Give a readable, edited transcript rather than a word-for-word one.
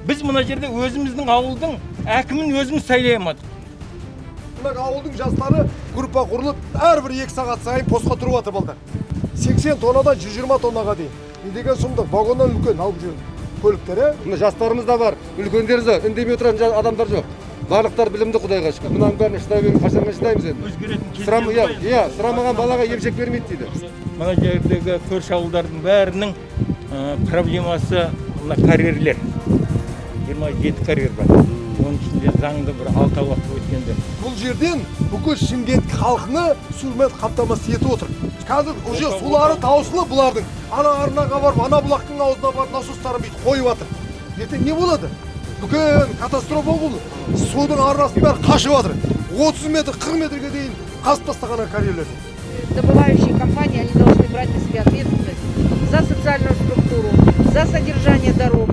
Біз мына жерде өзіміздің ауылдың әкімін өзіміз сайлай алмадық. Мына ауылдың жастары группа құрылып, әрбір 2 сағат сайын постқа тұрып жатыр балдар. 80 тоннадан 120 тоннаға дейін. Не деген сұмдық, вагоннан үлкен алып жүрген көліктер. Мына жастарымыз да бар, үлкендер де, үндемей отырған адамдар жоқ. Барлықтар білімді, Құдайға шүкір. Мынаның бәрін шыдай беріп, қашанға шыдаймыз енді. Өзгеретін кезде Сұрамаған балаға емшек бермейді дейді. Мына жердегі көрші ауылдардың бәрінің проблемасы мына карьерлер. 27 карьер бар. Оның ішінде заңды бір 6 уақыт өткенде. Бұл жерден бүкіл Шымкент халқыны сумен қамтамасыз етіп отыр. Қазір уже сулары таусылып бұлардың. Ана арнаға барып, ана бұлақтың аузына барып насостарын бүйтіп қойып жатыр. Ертең не болады? Үлкен катастрофа бұл. Судың арнасын бәрі қашып жатыр. 30 метр, 40 метрге дейін қазып тастаған карьерлер. Добывающие компании, они должны брать на себя ответственность за социальную структуру, за содержание дорог,